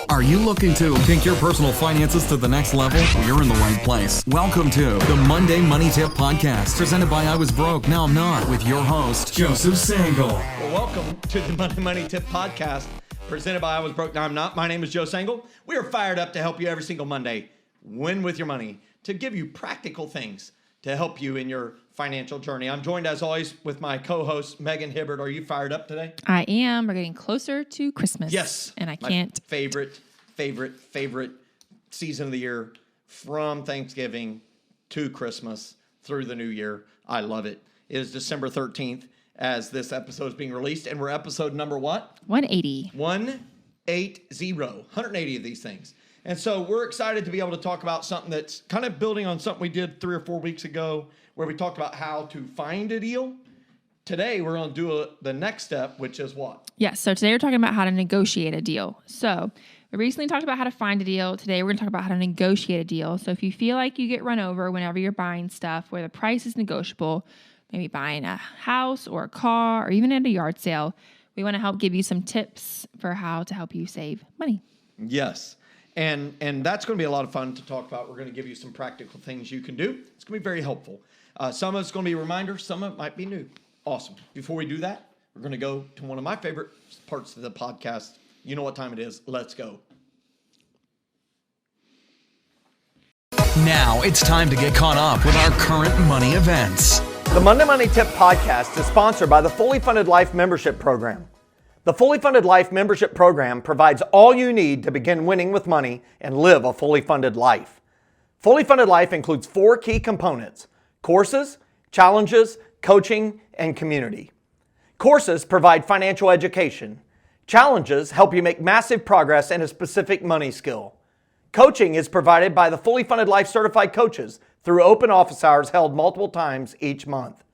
Are you looking to take your personal finances to the next level? Well, you're in the right place. Welcome to the Monday Money Tip Podcast, presented by I Was Broke, Now I'm Not, with your host, Joseph Sangle. Well, welcome to the Monday Money Tip Podcast, presented by I Was Broke, Now I'm Not. My name is Joe Sangle. We are fired up to help you every single Monday win with your money, to give you practical things to help you in your financial journey. I'm joined, as always, with my co-host, Megan Hibbert. Are you fired up today? I am. We're getting closer to Christmas. Yes. And I can't. Favorite season of the year, from Thanksgiving to Christmas through the new year. I love it. It is December 13th as this episode is being released, and we're episode number what? 180. 180 of these things. And so we're excited to be able to talk about something that's kind of building on something we did 3 or 4 weeks ago, where we talked about how to find a deal. Today, we're going to do the next step, which is what? Yes. So today we're talking about how to negotiate a deal. So we recently talked about how to find a deal. Today we're going to talk about how to negotiate a deal. So if you feel like you get run over whenever you're buying stuff where the price is negotiable, maybe buying a house or a car or even at a yard sale, we want to help give you some tips for how to help you save money. Yes. And that's going to be a lot of fun to talk about. We're going to give you some practical things you can do. It's going to be very helpful. Some of it's going to be reminders. Some of it might be new. Awesome. Before we do that, we're going to go to one of my favorite parts of the podcast. You know what time it is. Let's go. Now it's time to get caught up with our current money events. The Monday Money Tip Podcast is sponsored by the Fully Funded Life Membership Program. The Fully Funded Life Membership Program provides all you need to begin winning with money and live a fully funded life. Fully Funded Life includes 4 key components: courses, challenges, coaching, and community. Courses provide financial education. Challenges help you make massive progress in a specific money skill. Coaching is provided by the Fully Funded Life Certified Coaches through open office hours held multiple times each month.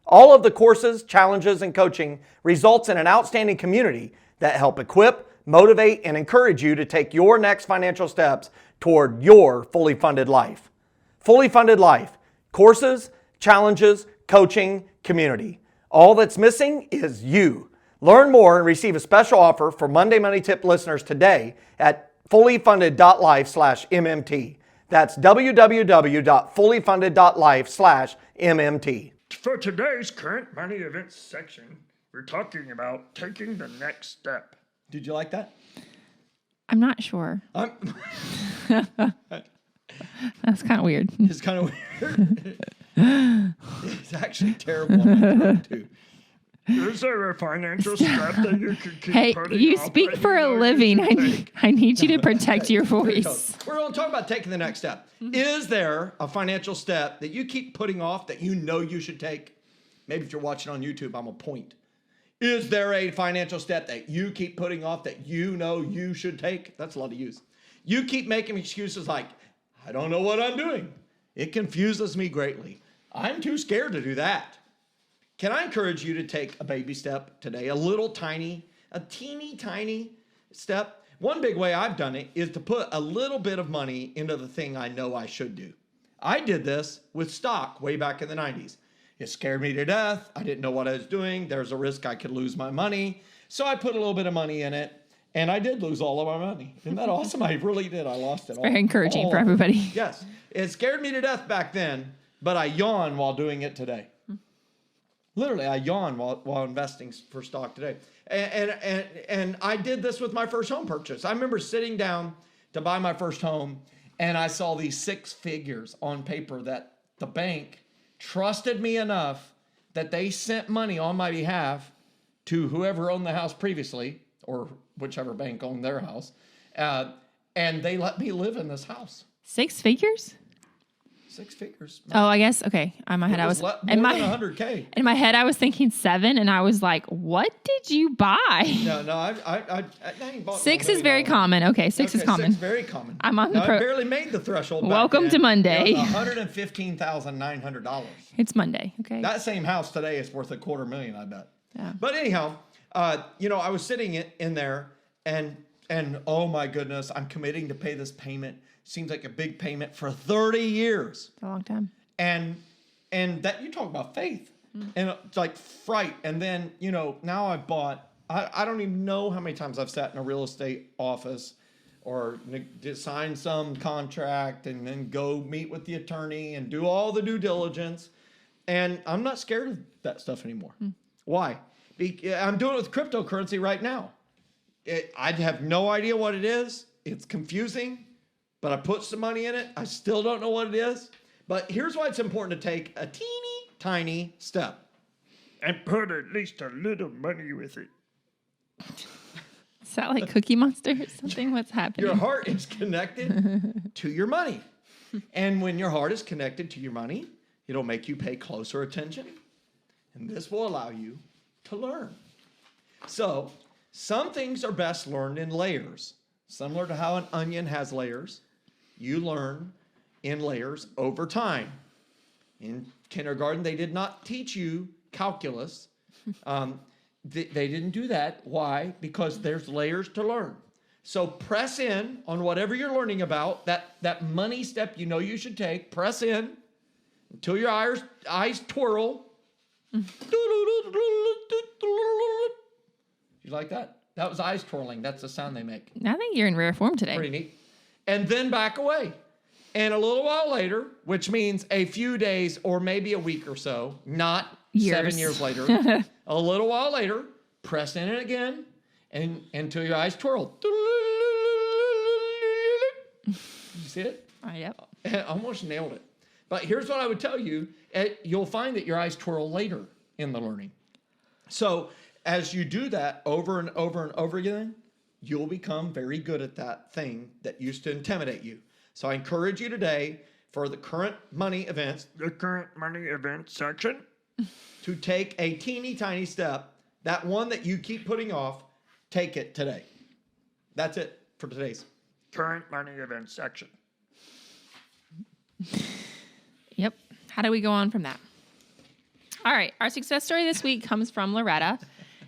All of the courses, challenges, and coaching results in an outstanding community that help equip, motivate, and encourage you to take your next financial steps toward your fully funded life. Fully Funded Life. Courses, challenges, coaching, community. All that's missing is you. Learn more and receive a special offer for Monday Money Tip listeners today at fullyfunded.life/MMT. That's www.fullyfunded.life/MMT. For today's current money events section, we're talking about taking the next step. Did you like that? I'm not sure. That's kind of weird. It's kind of weird. It's actually terrible on my tongue, too. Is there a financial step that you can keep Hey, putting you off speak that for you a know you living. should take? I need you to protect your voice. We're going to talk about taking the next step. Is there a financial step that you keep putting off that you know you should take? Maybe if you're watching on YouTube, I'm a point. Is there a financial step that you keep putting off that you know you should take? That's a lot to use. You keep making excuses like, I don't know what I'm doing. It confuses me greatly. I'm too scared to do that. Can I encourage you to take a baby step today? A teeny tiny step. One big way I've done it is to put a little bit of money into the thing I know I should do. I did this with stock way back in the 90s. It scared me to death. I didn't know what I was doing. There's a risk I could lose my money. So I put a little bit of money in it, and I did lose all of my money. Isn't that awesome? I really did. I lost it all. Very encouraging for everybody. Yes. It scared me to death back then, but I yawn while doing it today. Literally, I yawn while investing for stock today. And I did this with my first home purchase. I remember sitting down to buy my first home, and I saw these 6 figures on paper that the bank trusted me enough that they sent money on my behalf to whoever owned the house previously, or whichever bank owned their house, and they let me live in this house. 6 figures? 6 figures. Oh, I guess. Okay. In my head, I was more than $100K. In my head, I was thinking 7, and I was like, "What did you buy?" No, I ain't bought. 6 is very common. Okay, 6 is common. 6 very common. I'm on now, the I barely made the threshold. Welcome to Monday. $115,900. It's Monday. Okay. That same house today is worth $250,000, I bet. Yeah. But anyhow, I was sitting in there, and oh my goodness, I'm committing to pay this payment. Seems like a big payment for 30 years. It's a long time. And that, you talk about faith and it's like fright. And then, now I bought, I don't even know how many times I've sat in a real estate office to sign some contract and then go meet with the attorney and do all the due diligence. And I'm not scared of that stuff anymore. Why? I'm doing it with cryptocurrency right now. I have no idea what it is. It's confusing, but I put some money in it. I still don't know what it is. But here's why it's important to take a teeny tiny step. And put at least a little money with it. Is that like Cookie Monster or something? What's happening? Your heart is connected to your money. And when your heart is connected to your money, it'll make you pay closer attention. And this will allow you to learn. So, some things are best learned in layers. Similar to how an onion has layers, you learn in layers over time. In kindergarten, they did not teach you calculus. They didn't do that. Why? Because there's layers to learn. So press in on whatever you're learning about, that money step you know you should take. Press in until your eyes twirl. You like that? That was eyes twirling. That's the sound they make. I think you're in rare form today. Pretty neat. And then back away. And a little while later, which means a few days or maybe a week or so, not Years. 7 years later, a little while later, press in it again and until your eyes twirl. You see it? Yep. I almost nailed it. But here's what I would tell you. You'll find that your eyes twirl later in the learning. So as you do that over and over and over again, you'll become very good at that thing that used to intimidate you. So I encourage you today for the current money events. The current money event section. To take a teeny tiny step, that one that you keep putting off, take it today. That's it for today's Current money event section. Yep. How do we go on from that? All right. Our success story this week comes from Loretta.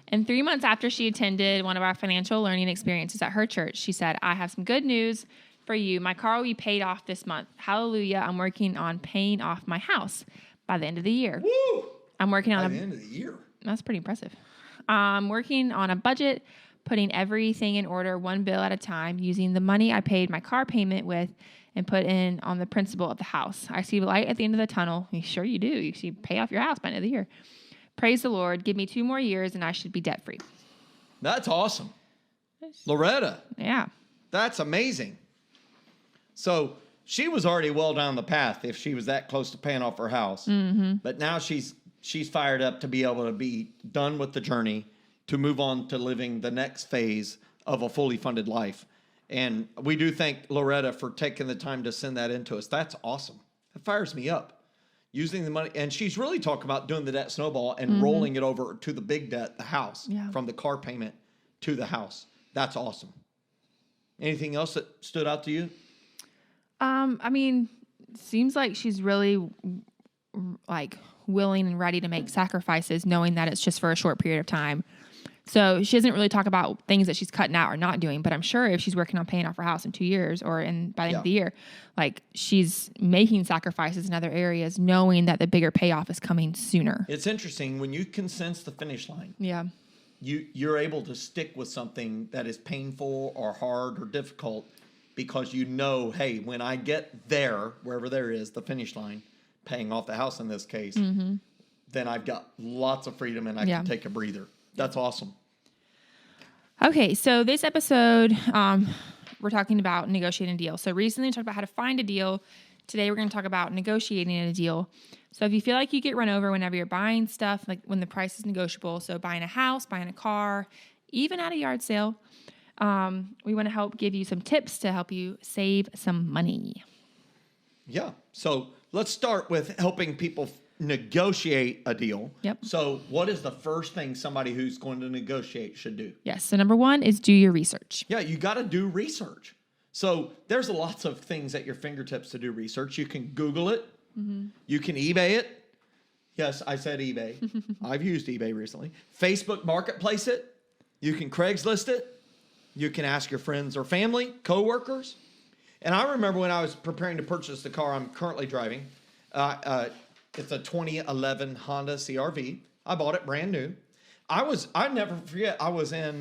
And 3 months after she attended one of our financial learning experiences at her church, she said, I have some good news for you. My car will be paid off this month. Hallelujah. I'm working on paying off my house by the end of the year. Woo! I'm working on By the end of the year. That's pretty impressive. I'm working on a budget, putting everything in order, one bill at a time, using the money I paid my car payment with and put in on the principal of the house. I see the light at the end of the tunnel. Sure you do. You see, pay off your house by the end of the year. Praise the Lord. Give me 2 more years and I should be debt free. That's awesome. Loretta, Yeah. that's amazing. So she was already well down the path if she was that close to paying off her house. Mm-hmm. But now she's fired up to be able to be done with the journey to move on to living the next phase of a fully funded life. And we do thank Loretta for taking the time to send that into us. That's awesome. That fires me up. Using the money. And she's really talking about doing the debt snowball and rolling it over to the big debt, the house, from the car payment to the house. That's awesome. Anything else that stood out to you? I mean, seems like she's really like willing and ready to make sacrifices, knowing that it's just for a short period of time. So she doesn't really talk about things that she's cutting out or not doing, but I'm sure if she's working on paying off her house in 2 years or by the end of the year, like she's making sacrifices in other areas, knowing that the bigger payoff is coming sooner. It's interesting when you can sense the finish line. Yeah. You're able to stick with something that is painful or hard or difficult because you know, hey, when I get there, wherever there is, the finish line, paying off the house in this case, then I've got lots of freedom and I can take a breather. That's awesome. Okay, so this episode, we're talking about negotiating a deal. So recently we talked about how to find a deal. Today we're going to talk about negotiating a deal. So if you feel like you get run over whenever you're buying stuff, like when the price is negotiable, so buying a house, buying a car, even at a yard sale, we want to help give you some tips to help you save some money. Yeah. So let's start with helping people negotiate a deal. Yep. So what is the first thing somebody who's going to negotiate should do? Yes. So number 1 is do your research. Yeah, you got to do research. So there's lots of things at your fingertips to do research. You can Google it. You can eBay it. Yes, I said eBay. I've used eBay recently. Facebook Marketplace it. You can Craigslist it. You can ask your friends or family, coworkers. And I remember when I was preparing to purchase the car I'm currently driving, it's a 2011 Honda CR-V. I bought it brand new. I never forget, I was in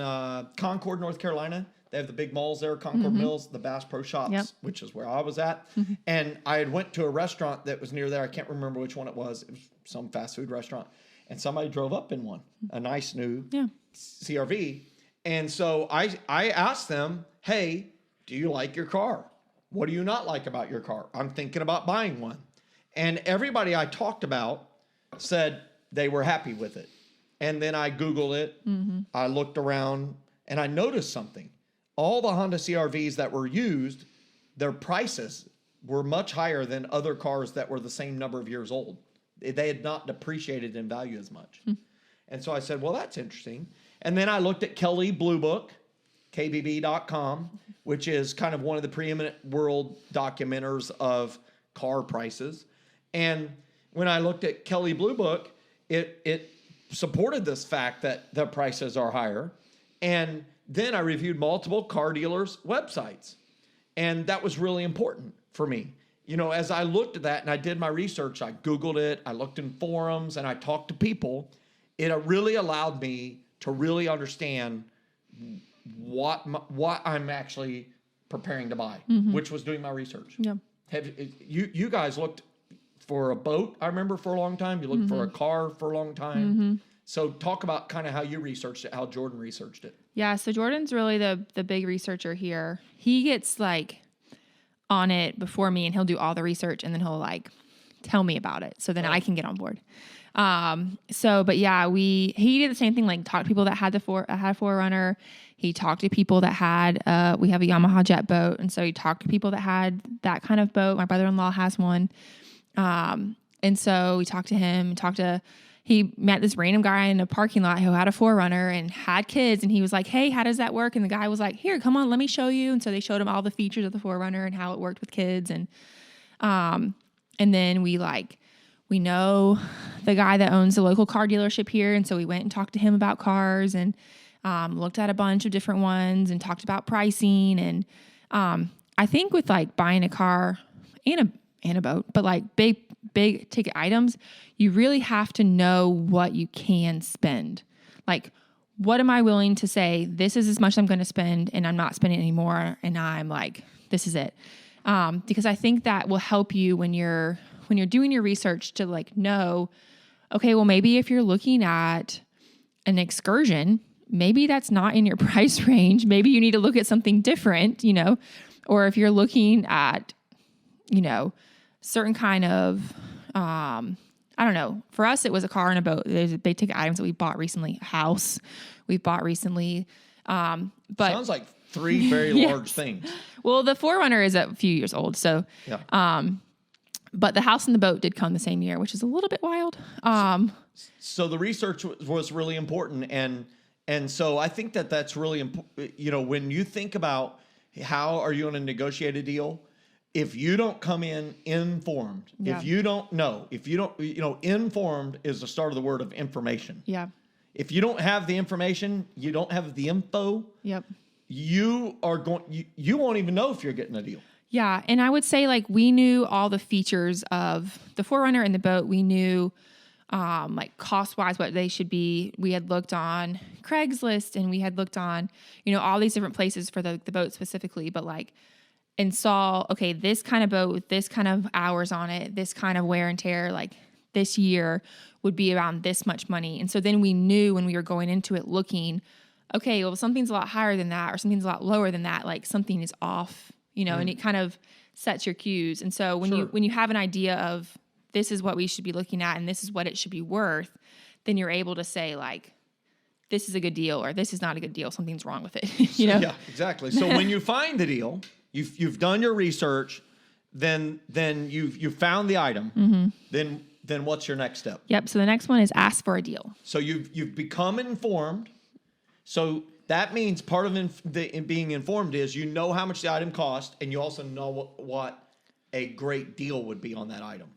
Concord, North Carolina, They have the big malls there, Concord Mills, the Bass Pro Shops, which is where I was at. And I had went to a restaurant that was near there. I can't remember which one it was. It was some fast food restaurant. And somebody drove up in one, a nice new CRV. And so I asked them, hey, do you like your car? What do you not like about your car? I'm thinking about buying one. And everybody I talked about said they were happy with it. And then I Googled it. I looked around and I noticed something. All the Honda CRVs that were used, their prices were much higher than other cars that were the same number of years old. They had not depreciated in value as much. And so I said, well, that's interesting. And then I looked at Kelley Blue Book, KBB.com, which is kind of one of the preeminent world documenters of car prices. And when I looked at Kelley Blue Book, it supported this fact that the prices are higher. And then I reviewed multiple car dealers' websites. And that was really important for me. You know, as I looked at that and I did my research, I Googled it, I looked in forums, and I talked to people. It really allowed me to really understand what I'm actually preparing to buy, which was doing my research. Yeah. Have you guys looked for a boat? I remember for a long time. You looked for a car for a long time. So talk about kind of how you researched it, how Jordan researched it. Yeah, so Jordan's really the big researcher here. He gets like on it before me, and he'll do all the research, and then he'll like tell me about it, so then I can get on board. But yeah, he did the same thing. Like talked to people that had a 4Runner. He talked to people that had we have a Yamaha jet boat, and so he talked to people that had that kind of boat. My brother-in-law has one, and so we talked to him. He met this random guy in a parking lot who had a 4Runner and had kids. And he was like, hey, how does that work? And the guy was like, here, come on, let me show you. And so they showed him all the features of the 4Runner and how it worked with kids. And then we know the guy that owns the local car dealership here. And so we went and talked to him about cars and looked at a bunch of different ones and talked about pricing. And I think with like buying a car and a boat, but like big ticket items, you really have to know what you can spend. Like, what am I willing to say, this is as much I'm going to spend and I'm not spending anymore, and I'm like, this is it. Because I think that will help you when you're doing your research to like know, okay, well, maybe if you're looking at an excursion, maybe that's not in your price range. Maybe you need to look at something different, you know, or if you're looking at, you know, certain kind of, I don't know. For us, it was a car and a boat. There's big ticket items that we bought recently. A house we've bought recently. But sounds like three very large things. Well, the 4Runner is a few years old. So, but the house and the boat did come the same year, which is a little bit wild. So the research was really important. And so I think that's really important. You know, when you think about how are you going to negotiate a deal, if you don't come in informed, if you don't know, informed is the start of the word of information. Yeah. If you don't have the information, you don't have the info. Yep. You won't even know if you're getting a deal. Yeah. And I would say like we knew all the features of the 4Runner and the boat. We knew like cost wise what they should be. We had looked on Craigslist and we had looked on, you know, all these different places for the boat specifically, but like, and saw, okay, this kind of boat with this kind of hours on it, this kind of wear and tear, like this year would be around this much money. And so then we knew when we were going into it looking, okay, well, something's a lot higher than that or something's a lot lower than that, like something is off, you know, and it kind of sets your cues. And so when you have an idea of this is what we should be looking at and this is what it should be worth, then you're able to say like, this is a good deal or this is not a good deal, something's wrong with it, you know? Yeah, exactly. So when you find the deal, you've done your research, then you've found the item. Then what's your next step? Yep. So the next one is ask for a deal. So you've become informed. So that means part of being informed is you know how much the item costs, and you also know what a great deal would be on that item.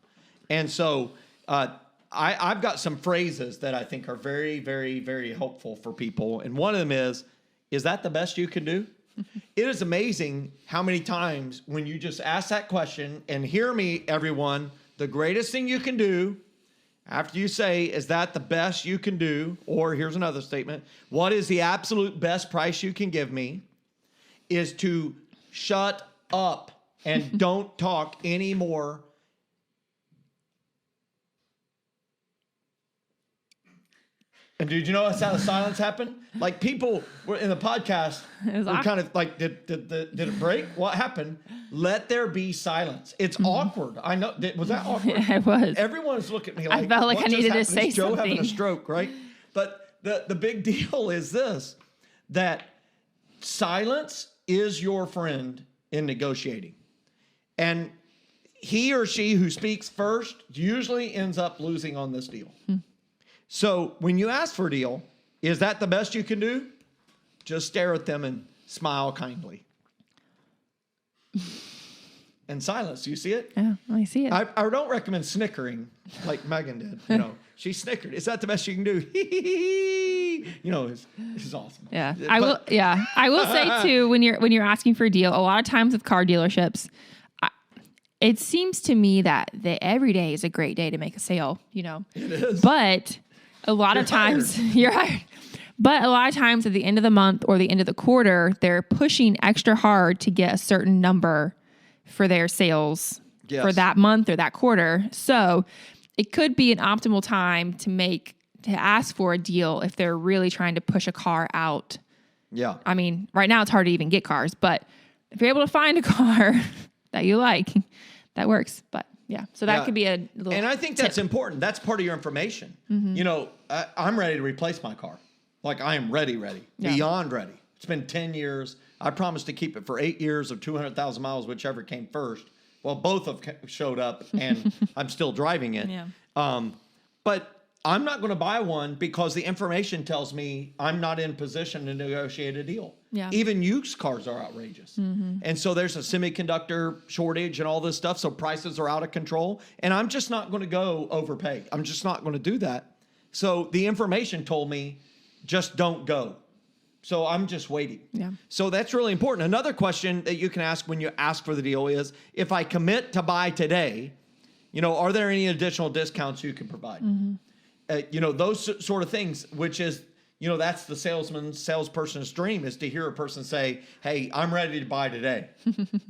And so I've got some phrases that I think are very, very, very helpful for people. And one of them is that the best you can do? It is amazing how many times when you just ask that question, and hear me, everyone, the greatest thing you can do after you say, is that the best you can do? Or here's another statement. What is the absolute best price you can give me? is to shut up and don't talk anymore. And did you notice how the silence happened? Like people were in the podcast were kind of like, did it break? What happened? Let there be silence. It's awkward. I know. Was that awkward? It was. Everyone's looking at me like, I felt like what I just needed to happened? say Is Joe something. having a stroke, right? But the big deal is this, that silence is your friend in negotiating. And he or she who speaks first usually ends up losing on this deal. So when you ask for a deal, is that the best you can do? Just stare at them and smile kindly. And silence. You see it? Yeah, I see it. I don't recommend snickering like Megan did. You know, she snickered. Is that the best you can do? You know, it's awesome. Yeah, I will. Yeah, I will say too, when you're asking for a deal, a lot of times with car dealerships, it seems to me that every day is a great day to make a sale. You know, It is. but a lot of times you're hired. But a lot of times at the end of the month or the end of the quarter, they're pushing extra hard to get a certain number for their sales for that month or that quarter. So it could be an optimal time to ask for a deal if they're really trying to push a car out. Yeah. I mean, right now it's hard to even get cars, but if you're able to find a car that you like, that works. But yeah, so that could be a little And I think that's important. That's part of your information. You know, I'm ready to replace my car. Like I am ready, beyond ready. It's been 10 years. I promised to keep it for 8 years of 200,000 miles, whichever came first. Well, both have showed up and I'm still driving it. Yeah. But I'm not going to buy one because the information tells me I'm not in position to negotiate a deal. Yeah. Even used cars are outrageous. And so there's a semiconductor shortage and all this stuff. So prices are out of control. And I'm just not going to go overpay. I'm just not going to do that. So the information told me just don't go. So I'm just waiting. Yeah. So that's really important. Another question that you can ask when you ask for the deal is, if I commit to buy today, you know, are there any additional discounts you can provide? You know, those sort of things, which is, you know, that's the salesperson's dream, is to hear a person say, hey, I'm ready to buy today.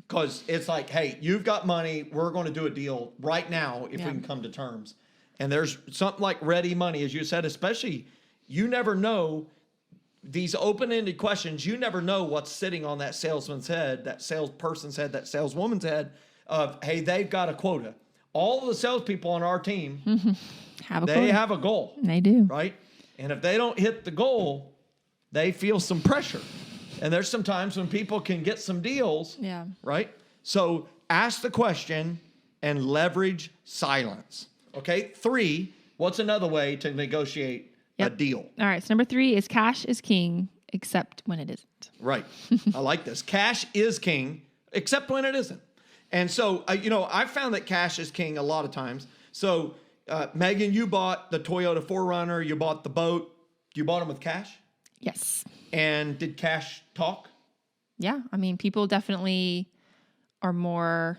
Because it's like, hey, you've got money. We're going to do a deal right now if we can come to terms. And there's something like ready money, as you said, especially you never know these open-ended questions. You never know what's sitting on that salesman's head, that salesperson's head, that saleswoman's head of, hey, they've got a quota. All of the salespeople on our team, have a goal. They do. Right? And if they don't hit the goal, they feel some pressure. And there's some times when people can get some deals. Yeah. Right? So ask the question and leverage silence. Okay? 3, what's another way to negotiate a deal? All right. So number 3 is cash is king, except when it isn't. Right. I like this. Cash is king, except when it isn't. And so, you know, I've found that cash is king a lot of times. So, Megan, you bought the Toyota 4Runner. You bought the boat. You bought them with cash? Yes. And did cash talk? Yeah. I mean, people definitely are more...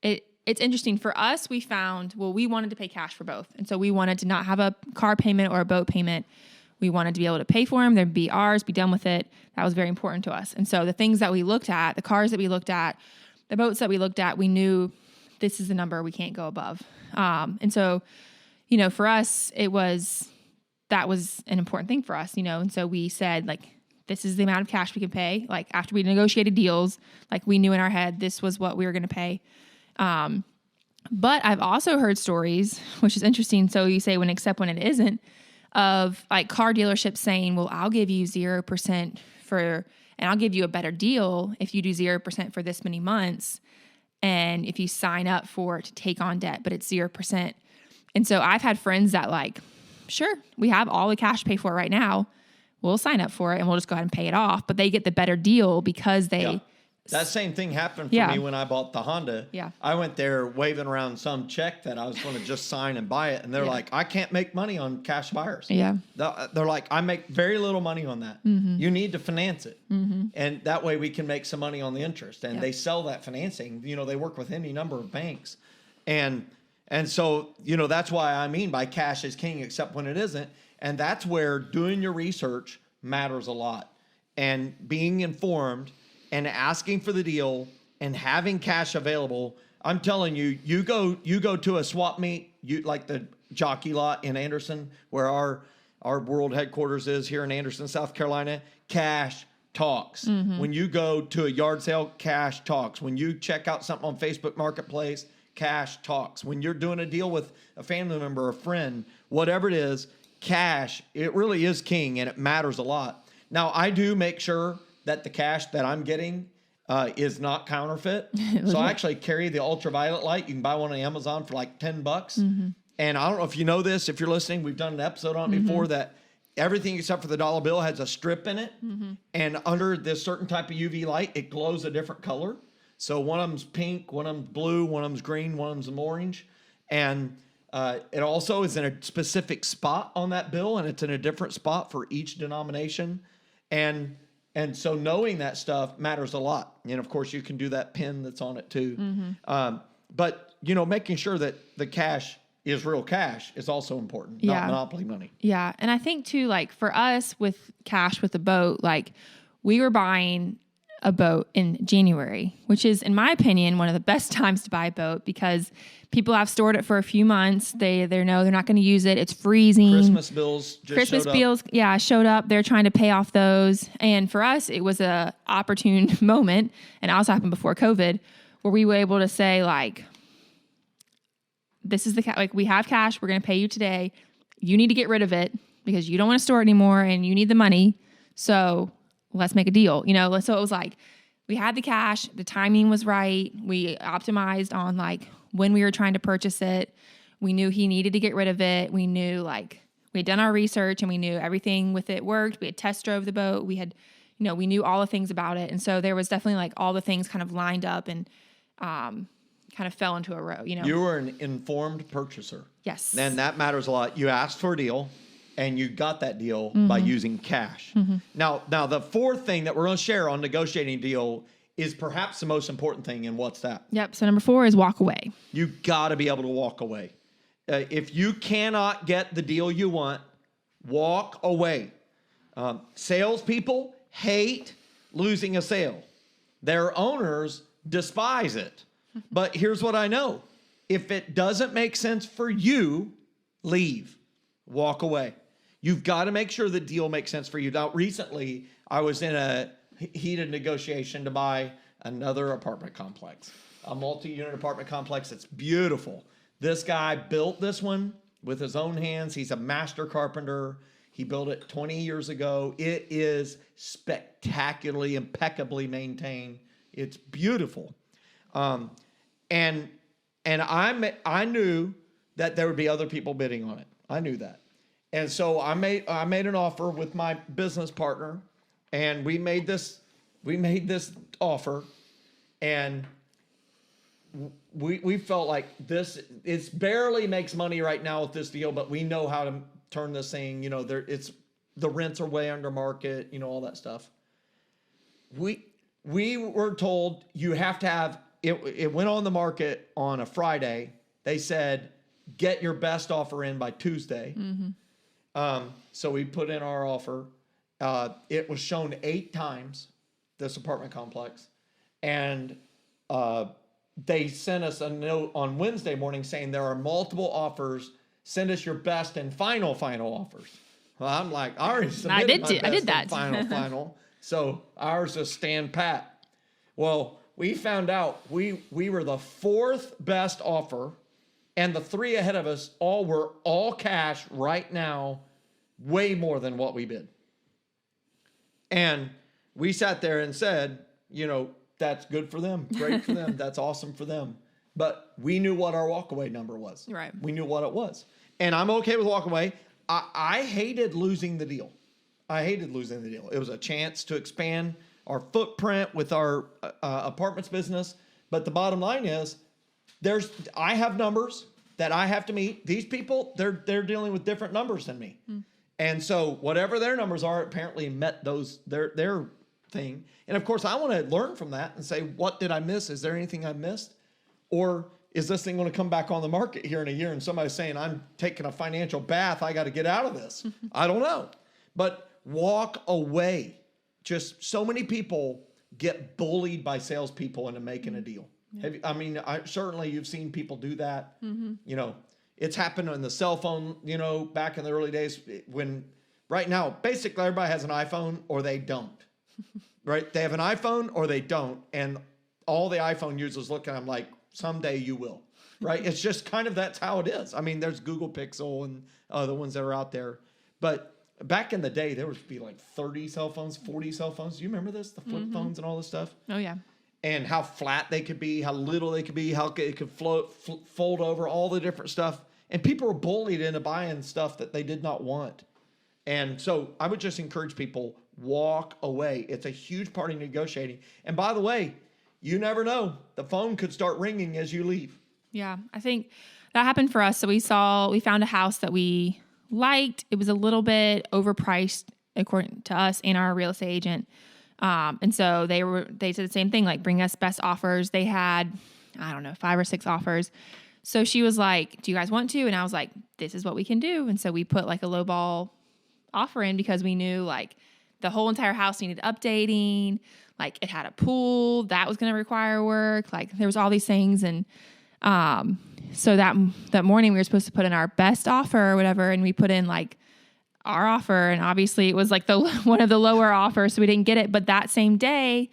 It's interesting. For us, we found, we wanted to pay cash for both. And so we wanted to not have a car payment or a boat payment. We wanted to be able to pay for them. They'd be ours, be done with it. That was very important to us. And so the things that we looked at, the cars that we looked at, the boats that we looked at, we knew this is the number we can't go above. And so, you know, for us, that was an important thing for us, you know? And so we said, like, this is the amount of cash we can pay. Like, after we negotiated deals, like, we knew in our head this was what we were going to pay. But I've also heard stories, which is interesting. So you say except when it isn't, of like car dealerships saying, well, I'll give you 0% and I'll give you a better deal if you do 0% for this many months. And if you sign up to take on debt, but it's 0%. And so I've had friends that like, sure, we have all the cash to pay for it right now. We'll sign up for it and we'll just go ahead and pay it off. But they get the better deal because they... Yeah. That same thing happened for me when I bought the Honda. Yeah. I went there waving around some check that I was going to just sign and buy it. And they're like, I can't make money on cash buyers. Yeah. They're like, I make very little money on that. Mm-hmm. You need to finance it. Mm-hmm. And that way we can make some money on the interest. And they sell that financing. You know, they work with any number of banks. And so, you know, that's why I mean by cash is king, except when it isn't. And that's where doing your research matters a lot. And being informed and asking for the deal and having cash available, I'm telling you, you go to a swap meet, like the jockey lot in Anderson, where our world headquarters is here in Anderson, South Carolina. Cash talks. When you go to a yard sale, cash talks. When you check out something on Facebook Marketplace, cash talks. When you're doing a deal with a family member, a friend, whatever it is, cash, it really is king, and it matters a lot. Now, I do make sure that the cash that I'm getting is not counterfeit. So I actually carry the ultraviolet light. You can buy one on Amazon for like $10. And I don't know if you know this, if you're listening, we've done an episode on it before, that everything except for the dollar bill has a strip in it. And under this certain type of UV light, it glows a different color. So one of them's pink, one of them's blue, one of them's green, one of them's orange. And it also is in a specific spot on that bill, and it's in a different spot for each denomination. And so knowing that stuff matters a lot. And of course, you can do that pin that's on it too. But, making sure that the cash is real cash is also important, not monopoly money. Yeah. And I think too, like for us with cash with the boat, like we were buying a boat in January, which is, in my opinion, one of the best times to buy a boat because people have stored it for a few months. They know they're not going to use it. It's freezing. Christmas bills showed up. They're trying to pay off those. And for us, it was a opportune moment, and it also happened before COVID, where we were able to say, like, this is we have cash. We're going to pay you today. You need to get rid of it because you don't want to store it anymore and you need the money. So let's make a deal. So it was like, we had the cash, the timing was right. We optimized on like when we were trying to purchase it. We knew he needed to get rid of it. We knew we had done our research and we knew everything with it worked. We had test drove the boat. We had, we knew all the things about it. And so there was definitely like all the things kind of lined up and, kind of fell into a row, You were an informed purchaser. Yes. And that matters a lot. You asked for a deal, and you got that deal by using cash. Now, the fourth thing that we're going to share on negotiating a deal is perhaps the most important thing, and what's that? Yep. So number 4 is walk away. You got to be able to walk away. If you cannot get the deal you want, walk away. Salespeople hate losing a sale. Their owners despise it. But here's what I know. If it doesn't make sense for you, leave. Walk away. You've got to make sure the deal makes sense for you. Now, recently, I was in a heated negotiation to buy another apartment complex, a multi-unit apartment complex. It's beautiful. This guy built this one with his own hands. He's a master carpenter. He built it 20 years ago. It is spectacularly, impeccably maintained. It's beautiful. And I knew that there would be other people bidding on it. I knew that. And so I made an offer with my business partner, and we made this offer, and we felt like it barely makes money right now with this deal, but we know how to turn this thing, the rents are way under market, all that stuff. We were told you have to have it went on the market on a Friday. They said, get your best offer in by Tuesday. So we put in our offer. It was shown 8 times, this apartment complex. And they sent us a note on Wednesday morning saying there are multiple offers. Send us your best and final offers. Well, I'm like, I already submitted my best I did that. and final. So ours just stand pat. Well, we found out we were the 4th best offer, and the 3 ahead of us were all cash right now, way more than what we bid. And we sat there and said, that's good for them, great for them, that's awesome for them. But we knew what our walkaway number was. Right. We knew what it was. And I'm okay with walkaway. I hated losing the deal. It was a chance to expand our footprint with our apartments business. But the bottom line is, I have numbers that I have to meet. These people, they're dealing with different numbers than me. And so whatever their numbers are, apparently met their thing. And of course, I want to learn from that and say, what did I miss? Is there anything I missed? Or is this thing going to come back on the market here in a year and somebody's saying, I'm taking a financial bath, I got to get out of this? I don't know. But walk away. Just so many people, get bullied by salespeople into making a deal. Certainly you've seen people do that. You know, it's happened on the cell phone, you know, back in the early days when right now, basically everybody has an iPhone or they don't, right? They have an iPhone or they don't. And all the iPhone users look at them like, someday you will, right? It's just kind of, that's how it is. I mean, there's Google Pixel and other ones that are out there. But back in the day, there would be like 30 cell phones, 40 cell phones. Do you remember this? The flip phones and all this stuff? Oh, yeah. And how flat they could be, how little they could be, how it could fold over, all the different stuff. And people were bullied into buying stuff that they did not want. And so I would just encourage people, walk away. It's a huge part of negotiating. And by the way, you never know. The phone could start ringing as you leave. Yeah, I think that happened for us. So we found a house that we liked. It was a little bit overpriced according to us and our real estate agent. And so they said the same thing, like bring us best offers. They had, 5 or 6 offers. So she was like, do you guys want to? And I was like, this is what we can do. And so we put like a lowball offer in because we knew like the whole entire house needed updating. Like it had a pool that was going to require work. Like there was all these things. And, so that morning we were supposed to put in our best offer or whatever. And we put in like our offer. And obviously it was like one of the lower offers. So we didn't get it. But that same day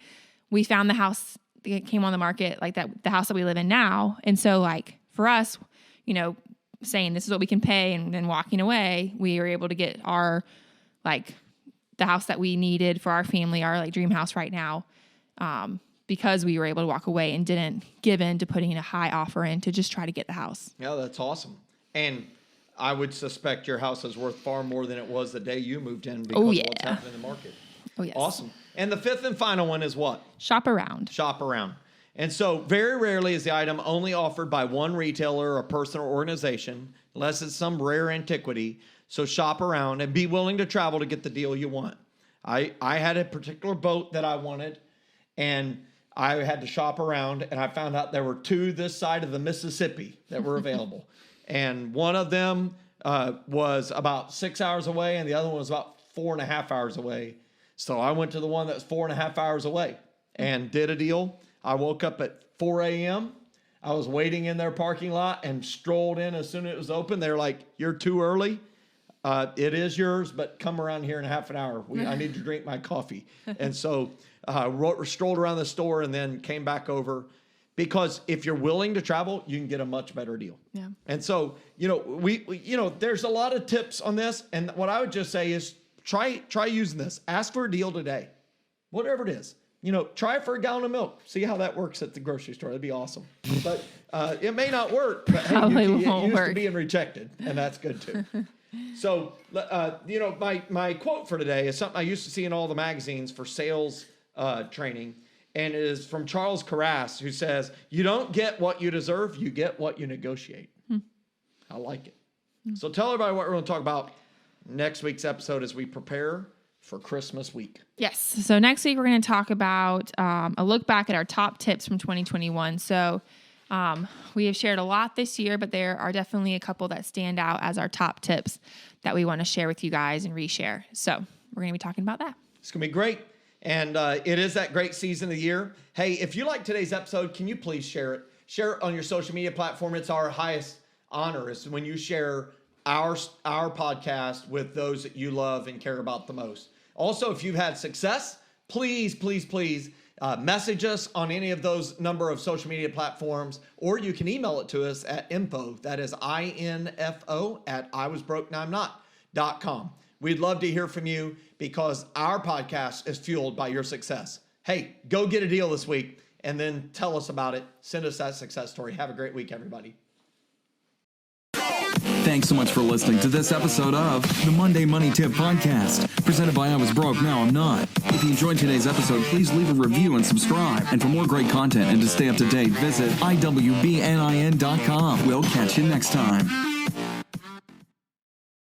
we found the house that came on the market, like the house that we live in now. And so like for us, you know, saying this is what we can pay and then walking away, we were able to get our, like the house that we needed for our family, our like dream house right now. Because we were able to walk away and didn't give in to putting a high offer in to just try to get the house. Yeah, that's awesome. And I would suspect your house is worth far more than it was the day you moved in because of what's happening in the market. Oh, yes. Awesome. And the fifth and final one is what? Shop around. Shop around. And so very rarely is the item only offered by one retailer or person or organization, unless it's some rare antiquity. So shop around and be willing to travel to get the deal you want. I had a particular boat that I wanted, and I had to shop around, and I found out there were 2 this side of the Mississippi that were available. And one of them was about 6 hours away, and the other one was about 4.5 hours away. So I went to the one that was 4.5 hours away and did a deal. I woke up at 4 a.m. I was waiting in their parking lot and strolled in as soon as it was open. They're like, you're too early. It is yours, but come around here in half an hour. I need to drink my coffee. And so strolled around the store and then came back over, because if you're willing to travel, you can get a much better deal. Yeah. And so, you know, we there's a lot of tips on this. And what I would just say is try using this. Ask for a deal today, whatever it is. You know, try it for a gallon of milk. See how that works at the grocery store. That'd be awesome. But it may not work. But hey, you used to being rejected, and that's good too. So, my quote for today is something I used to see in all the magazines for sales training, and it is from Charles Carras, who says, "You don't get what you deserve; you get what you negotiate." I like it. So, tell everybody what we're going to talk about next week's episode as we prepare for Christmas week. Yes. So next week we're going to talk about a look back at our top tips from 2021. So we have shared a lot this year, but there are definitely a couple that stand out as our top tips that we want to share with you guys and reshare. So we're going to be talking about that. It's going to be great. And it is that great season of the year. Hey, if you like today's episode, can you please share it? Share it on your social media platform. It's our highest honor is when you share our podcast with those that you love and care about the most. Also, if you've had success, please message us on any of those number of social media platforms, or you can email it to us at info, that is info at iwasbrokenowimnot.com. We'd love to hear from you because our podcast is fueled by your success. Hey, go get a deal this week and then tell us about it. Send us that success story. Have a great week, everybody. Thanks so much for listening to this episode of the Monday Money Tip Podcast, presented by I Was Broke, Now I'm Not. If you enjoyed today's episode, please leave a review and subscribe. And for more great content and to stay up to date, visit iwbnin.com. We'll catch you next time.